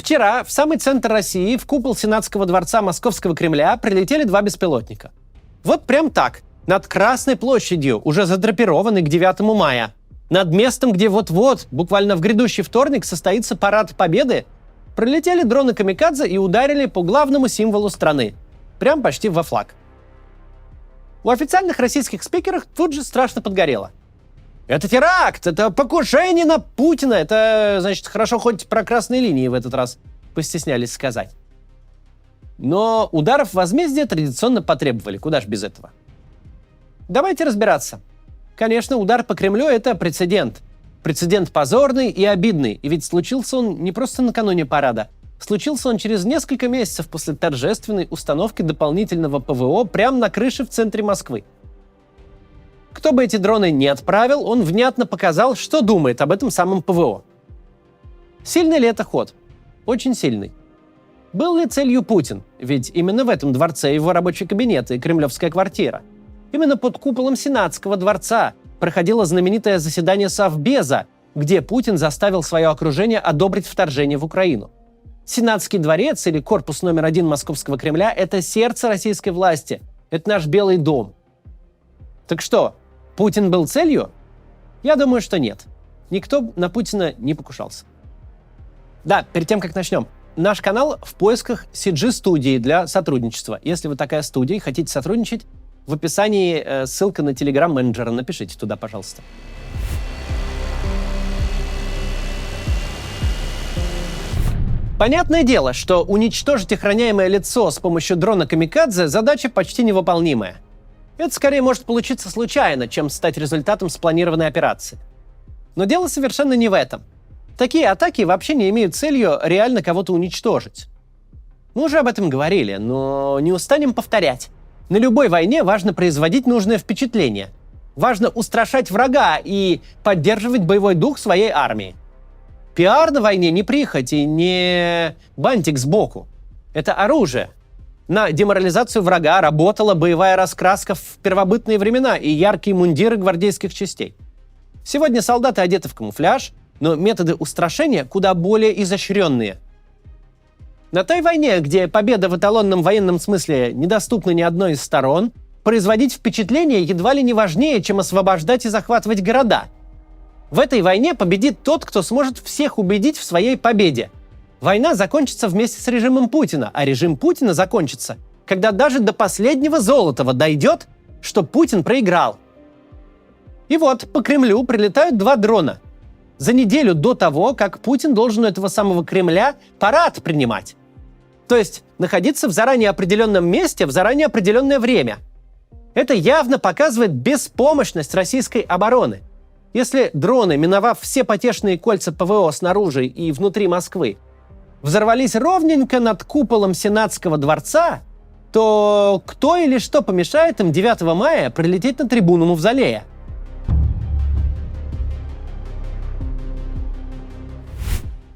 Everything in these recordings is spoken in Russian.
Вчера в самый центр России, в купол Сенатского дворца Московского Кремля, прилетели 2 беспилотника. Вот прям так, над Красной площадью, уже задрапированной к 9 мая. Над местом, где вот-вот, буквально в грядущий вторник, состоится парад Победы, пролетели дроны «Камикадзе» и ударили по главному символу страны. Прям почти во флаг. У официальных российских спикеров тут же страшно подгорело. Это теракт, это покушение на Путина, это, значит, хорошо хоть про красные линии в этот раз постеснялись сказать. Но ударов возмездия традиционно потребовали, куда ж без этого. Давайте разбираться. Конечно, удар по Кремлю – это прецедент. Прецедент позорный и обидный, и ведь случился он не просто накануне парада. Случился он через несколько месяцев после торжественной установки дополнительного ПВО прямо на крыше в центре Москвы. Кто бы эти дроны не отправил, он внятно показал, что думает об этом самом ПВО. Сильный ли это ход? Очень сильный. Был ли целью Путин? Ведь именно в этом дворце его рабочий кабинет и кремлевская квартира. Именно под куполом Сенатского дворца проходило знаменитое заседание Совбеза, где Путин заставил свое окружение одобрить вторжение в Украину. Сенатский дворец или корпус номер 1 Московского Кремля – это сердце российской власти. Это наш Белый дом. Так что, Путин был целью? Я думаю, что нет. Никто на Путина не покушался. Да, перед тем, как начнем. Наш канал в поисках CG-студии для сотрудничества. Если вы такая студия и хотите сотрудничать, в описании ссылка на телеграм-менеджера. Напишите туда, пожалуйста. Понятное дело, что уничтожить охраняемое лицо с помощью дрона «Камикадзе» задача почти невыполнимая. Это скорее может получиться случайно, чем стать результатом спланированной операции. Но дело совершенно не в этом. Такие атаки вообще не имеют целью реально кого-то уничтожить. Мы уже об этом говорили, но не устанем повторять. На любой войне важно производить нужное впечатление. Важно устрашать врага и поддерживать боевой дух своей армии. Пиар на войне не прихоть и не бантик сбоку. Это оружие. На деморализацию врага работала боевая раскраска в первобытные времена и яркие мундиры гвардейских частей. Сегодня солдаты одеты в камуфляж, но методы устрашения куда более изощренные. На той войне, где победа в эталонном военном смысле недоступна ни одной из сторон, производить впечатление едва ли не важнее, чем освобождать и захватывать города. В этой войне победит тот, кто сможет всех убедить в своей победе. Война закончится вместе с режимом Путина, а режим Путина закончится, когда даже до последнего Золотова дойдет, что Путин проиграл. И вот по Кремлю прилетают 2 дрона. За неделю до того, как Путин должен у этого самого Кремля парад принимать. То есть находиться в заранее определенном месте в заранее определенное время. Это явно показывает беспомощность российской обороны. Если дроны, миновав все потешные кольца ПВО снаружи и внутри Москвы, взорвались ровненько над куполом Сенатского дворца, то кто или что помешает им 9 мая прилететь на трибуну Мавзолея?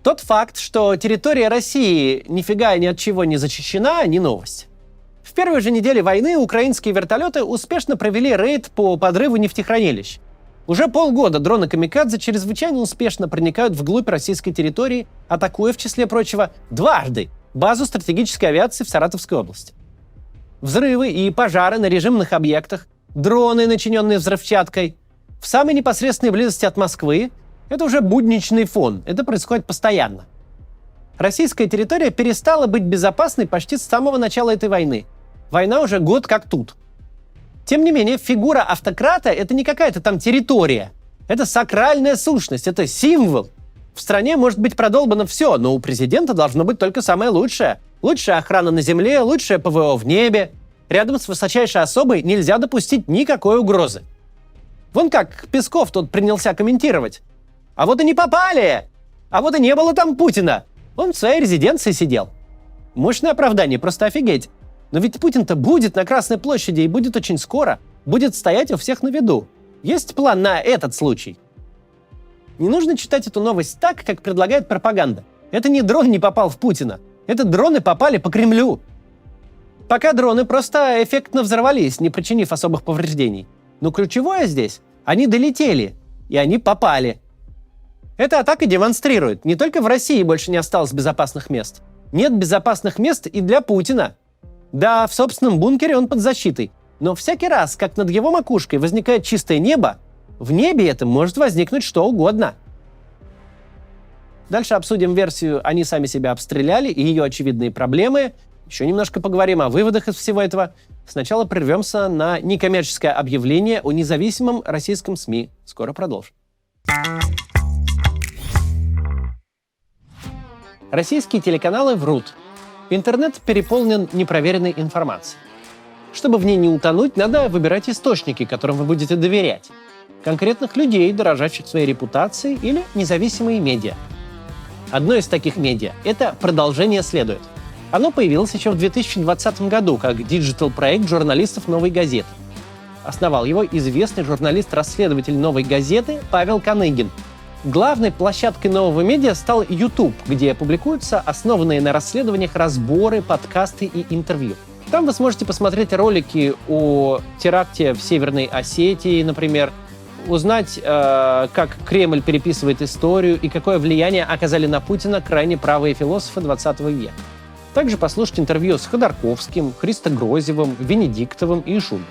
Тот факт, что территория России нифига ни от чего не защищена, не новость. В первой же неделе войны украинские вертолеты успешно провели рейд по подрыву нефтехранилищ. Уже полгода дроны «Камикадзе» чрезвычайно успешно проникают вглубь российской территории, атакуя, в числе прочего, дважды базу стратегической авиации в Саратовской области. Взрывы и пожары на режимных объектах, дроны, начиненные взрывчаткой, в самой непосредственной близости от Москвы – это уже будничный фон, это происходит постоянно. Российская территория перестала быть безопасной почти с самого начала этой войны. Война уже год как тут. Тем не менее, фигура автократа – это не какая-то там территория. Это сакральная сущность, это символ. В стране может быть продолбано все, но у президента должно быть только самое лучшее. Лучшая охрана на земле, лучшее ПВО в небе. Рядом с высочайшей особой нельзя допустить никакой угрозы. Вон как Песков тут принялся комментировать. А вот и не попали! А вот и не было там Путина! Он в своей резиденции сидел. Мощное оправдание, просто офигеть. Но ведь Путин-то будет на Красной площади и будет очень скоро. Будет стоять у всех на виду. Есть план на этот случай? Не нужно читать эту новость так, как предлагает пропаганда. Это не дрон не попал в Путина. Это дроны попали по Кремлю. Пока дроны просто эффектно взорвались, не причинив особых повреждений. Но ключевое здесь – они долетели, и они попали. Эта атака демонстрирует, не только в России больше не осталось безопасных мест. Нет безопасных мест и для Путина. Да, в собственном бункере он под защитой. Но всякий раз, как над его макушкой возникает чистое небо, в небе этом может возникнуть что угодно. Дальше обсудим версию «Они сами себя обстреляли» и ее очевидные проблемы. Еще немножко поговорим о выводах из всего этого. Сначала прервемся на некоммерческое объявление о независимом российском СМИ. Скоро продолжим. Российские телеканалы врут. Интернет переполнен непроверенной информацией. Чтобы в ней не утонуть, надо выбирать источники, которым вы будете доверять. Конкретных людей, дорожащих своей репутацией, или независимые медиа. Одно из таких медиа – это «Продолжение следует». Оно появилось еще в 2020 году как диджитал-проект журналистов «Новой газеты». Основал его известный журналист-расследователь «Новой газеты» Павел Коныгин. Главной площадкой нового медиа стал YouTube, где публикуются основанные на расследованиях разборы, подкасты и интервью. Там вы сможете посмотреть ролики о теракте в Северной Осетии, например, узнать, как Кремль переписывает историю и какое влияние оказали на Путина крайне правые философы 20 века. Также послушать интервью с Ходорковским, Христогрозевым, Венедиктовым и Шульманом.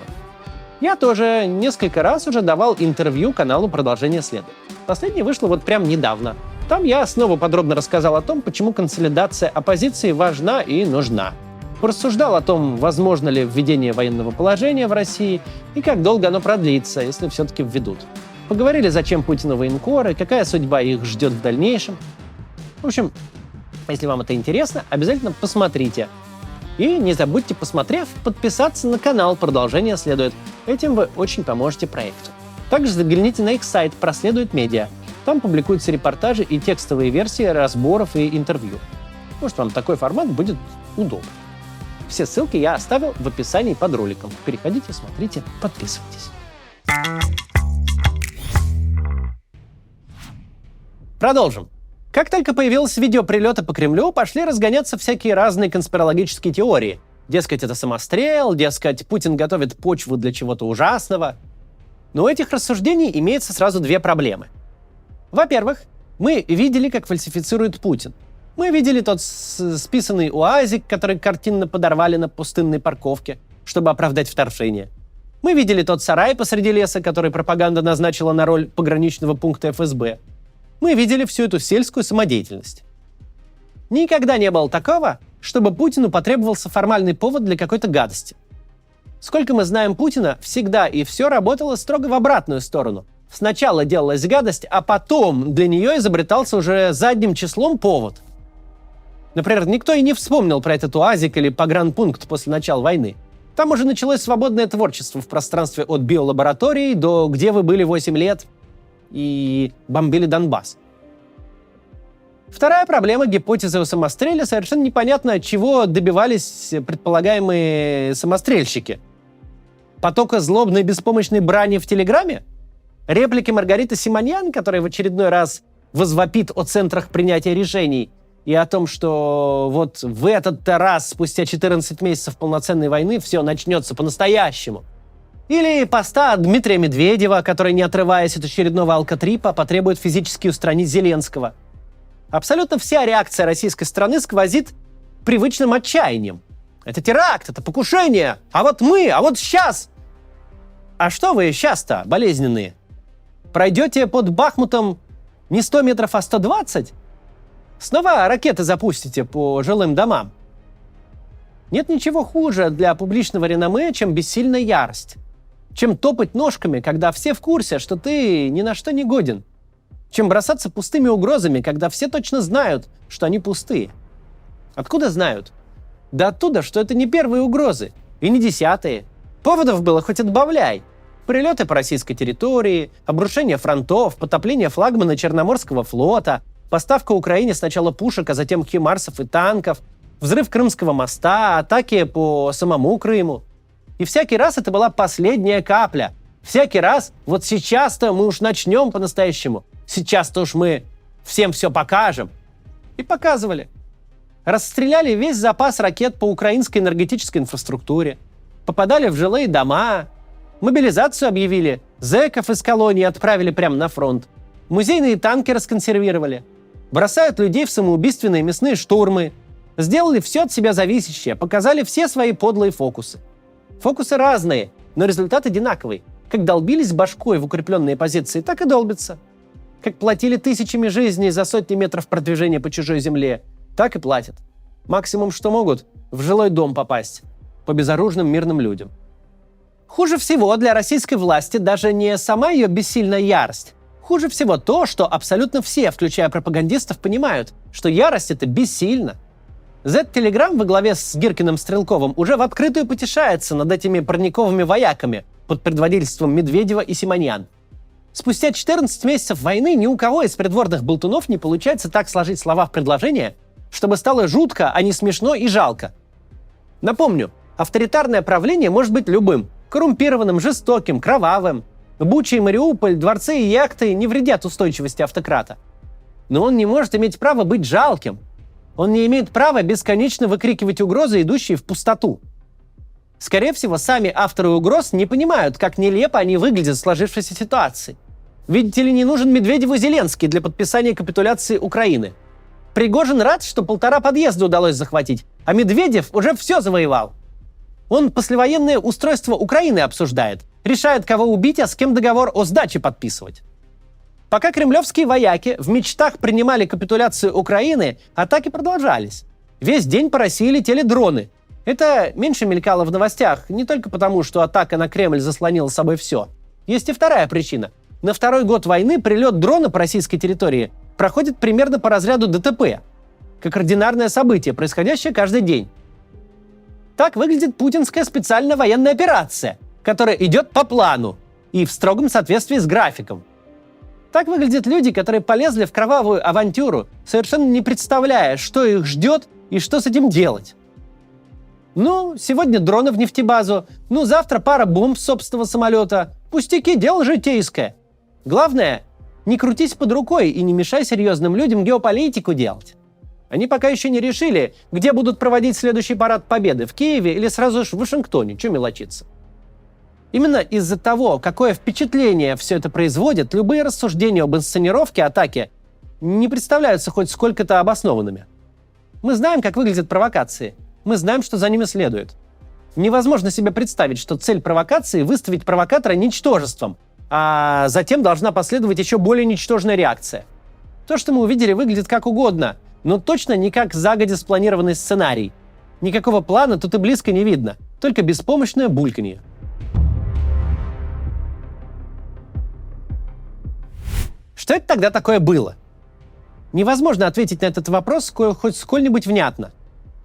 Я тоже несколько раз уже давал интервью каналу «Продолжение следует». Последнее вышло вот прям недавно. Там я снова подробно рассказал о том, почему консолидация оппозиции важна и нужна. Порассуждал о том, возможно ли введение военного положения в России и как долго оно продлится, если все-таки введут. Поговорили, зачем Путину военкоры, какая судьба их ждет в дальнейшем. В общем, если вам это интересно, обязательно посмотрите. И не забудьте, посмотрев, подписаться на канал «Продолжение следует». Этим вы очень поможете проекту. Также загляните на их сайт «Проследует медиа». Там публикуются репортажи и текстовые версии разборов и интервью. Может, вам такой формат будет удобен. Все ссылки я оставил в описании под роликом. Переходите, смотрите, подписывайтесь. Продолжим. Как только появилось видео прилета по Кремлю, пошли разгоняться всякие разные конспирологические теории. Дескать, это самострел, дескать, Путин готовит почву для чего-то ужасного. Но у этих рассуждений имеется сразу две проблемы. Во-первых, мы видели, как фальсифицирует Путин. Мы видели тот списанный УАЗик, который картинно подорвали на пустынной парковке, чтобы оправдать вторжение. Мы видели тот сарай посреди леса, который пропаганда назначила на роль пограничного пункта ФСБ. Мы видели всю эту сельскую самодеятельность. Никогда не было такого, чтобы Путину потребовался формальный повод для какой-то гадости. Сколько мы знаем Путина, всегда и все работало строго в обратную сторону. Сначала делалась гадость, а потом для нее изобретался уже задним числом повод. Например, никто и не вспомнил про этот УАЗик или погранпункт после начала войны. Там уже началось свободное творчество в пространстве от биолабораторий до «Где вы были 8 лет?» и «Бомбили Донбасс». Вторая проблема гипотезы о самостреле совершенно непонятно, чего добивались предполагаемые самострельщики. Потока злобной беспомощной брани в Телеграме? Реплики Маргариты Симоньян, которая в очередной раз возвопит о центрах принятия решений и о том, что вот в этот-то раз, спустя 14 месяцев полноценной войны, все начнется по-настоящему. Или поста Дмитрия Медведева, который, не отрываясь от очередного алкотрипа, потребует физически устранить Зеленского. Абсолютно вся реакция российской страны сквозит привычным отчаянием. Это теракт, это покушение, а вот мы, а вот сейчас. А что вы сейчас-то, болезненные? Пройдете под Бахмутом не 100 метров, а 120? Снова ракеты запустите по жилым домам? Нет ничего хуже для публичного реноме, чем бессильная ярость. Чем топать ножками, когда все в курсе, что ты ни на что не годен. Чем бросаться пустыми угрозами, когда все точно знают, что они пустые. Откуда знают? Да оттуда, что это не первые угрозы, и не десятые. Поводов было хоть отбавляй. Прилеты по российской территории, обрушение фронтов, потопление флагмана Черноморского флота, поставка Украине сначала пушек, а затем химарсов и танков, взрыв Крымского моста, атаки по самому Крыму. И всякий раз это была последняя капля. Всякий раз, вот сейчас-то мы уж начнем по-настоящему. Сейчас-то уж мы всем все покажем. И показывали. Расстреляли весь запас ракет по украинской энергетической инфраструктуре. Попадали в жилые дома. Мобилизацию объявили. Зэков из колонии отправили прямо на фронт. Музейные танки расконсервировали. Бросают людей в самоубийственные мясные штурмы. Сделали все от себя зависящее, показали все свои подлые фокусы. Фокусы разные, но результат одинаковый. Как долбились башкой в укрепленные позиции, так и долбятся. Как платили тысячами жизней за сотни метров продвижения по чужой земле, так и платят. Максимум, что могут, в жилой дом попасть. По безоружным мирным людям. Хуже всего для российской власти даже не сама ее бессильная ярость. Хуже всего то, что абсолютно все, включая пропагандистов, понимают, что ярость — это бессильно. Z-Telegram во главе с Гиркиным-Стрелковым уже в открытую потешается над этими парниковыми вояками под предводительством Медведева и Симоньян. Спустя 14 месяцев войны ни у кого из придворных болтунов не получается так сложить слова в предложение, чтобы стало жутко, а не смешно и жалко. Напомню, авторитарное правление может быть любым – коррумпированным, жестоким, кровавым. Буча и Мариуполь, дворцы и яхты не вредят устойчивости автократа. Но он не может иметь права быть жалким. Он не имеет права бесконечно выкрикивать угрозы, идущие в пустоту. Скорее всего, сами авторы угроз не понимают, как нелепо они выглядят в сложившейся ситуации. Видите ли, не нужен Медведеву Зеленский для подписания капитуляции Украины. Пригожин рад, что 1,5 подъезда удалось захватить, а Медведев уже все завоевал. Он послевоенное устройство Украины обсуждает, решает, кого убить, а с кем договор о сдаче подписывать. Пока кремлевские вояки в мечтах принимали капитуляцию Украины, атаки продолжались. Весь день по России летели дроны. Это меньше мелькало в новостях, не только потому, что атака на Кремль заслонила собой все. Есть и вторая причина. На второй год войны прилет дрона по российской территории проходит примерно по разряду ДТП, как ординарное событие, происходящее каждый день. Так выглядит путинская специальная военная операция, которая идет по плану и в строгом соответствии с графиком. Так выглядят люди, которые полезли в кровавую авантюру, совершенно не представляя, что их ждет и что с этим делать. Ну, сегодня дроны в нефтебазу, ну, завтра пара бомб с собственного самолета. Пустяки, дело житейское. Главное, не крутись под рукой и не мешай серьезным людям геополитику делать. Они пока еще не решили, где будут проводить следующий парад Победы, в Киеве или сразу же в Вашингтоне, чё мелочиться. Именно из-за того, какое впечатление все это производит, любые рассуждения об инсценировке атаки не представляются хоть сколько-то обоснованными. Мы знаем, как выглядят провокации. Мы знаем, что за ними следует. Невозможно себе представить, что цель провокации — выставить провокатора ничтожеством, а затем должна последовать еще более ничтожная реакция. То, что мы увидели, выглядит как угодно, но точно не как загодя спланированный сценарий. Никакого плана тут и близко не видно, только беспомощное бульканье. Что это тогда такое было? Невозможно ответить на этот вопрос хоть сколь-нибудь внятно.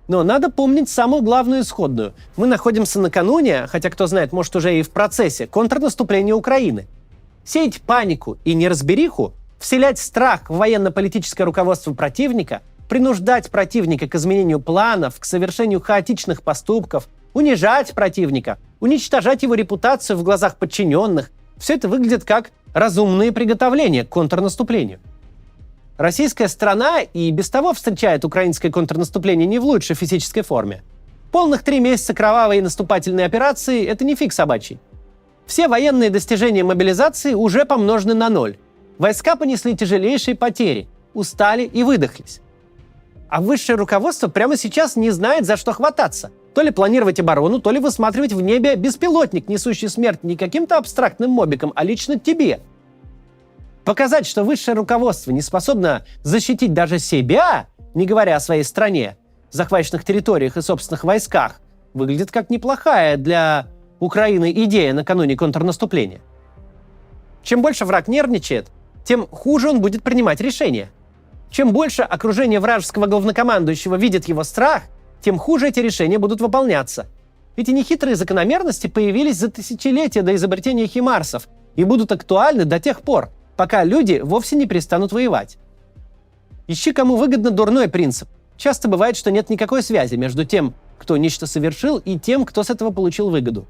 Но надо помнить самую главную исходную. Мы находимся накануне, хотя кто знает, может уже и в процессе, контрнаступления Украины. Сеять панику и неразбериху, вселять страх в военно-политическое руководство противника, принуждать противника к изменению планов, к совершению хаотичных поступков, унижать противника, уничтожать его репутацию в глазах подчиненных – все это выглядит как разумные приготовления к контрнаступлению. Российская страна и без того встречает украинское контрнаступление не в лучшей физической форме. Полных 3 месяца кровавой наступательной операции – это не фиг собачий. Все военные достижения мобилизации уже помножены на 0. Войска понесли тяжелейшие потери, устали и выдохлись. А высшее руководство прямо сейчас не знает, за что хвататься. То ли планировать оборону, то ли высматривать в небе беспилотник, несущий смерть не каким-то абстрактным мобиком, а лично тебе. Показать, что высшее руководство не способно защитить даже себя, не говоря о своей стране, захваченных территориях и собственных войсках, выглядит как неплохая для Украины идея накануне контрнаступления. Чем больше враг нервничает, тем хуже он будет принимать решения. Чем больше окружение вражеского главнокомандующего видит его страх, тем хуже эти решения будут выполняться. Эти нехитрые закономерности появились за тысячелетия до изобретения химарсов и будут актуальны до тех пор, пока люди вовсе не перестанут воевать. Ищи, кому выгодно дурной принцип. Часто бывает, что нет никакой связи между тем, кто нечто совершил, и тем, кто с этого получил выгоду.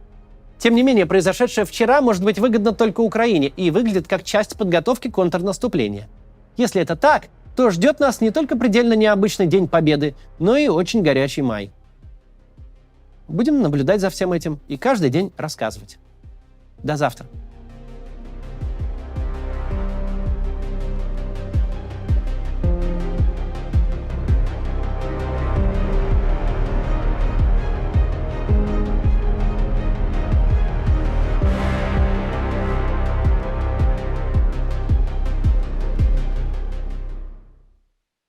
Тем не менее, произошедшее вчера может быть выгодно только Украине и выглядит как часть подготовки контрнаступления. Если это так, то ждет нас не только предельно необычный День Победы, но и очень горячий май. Будем наблюдать за всем этим и каждый день рассказывать. До завтра.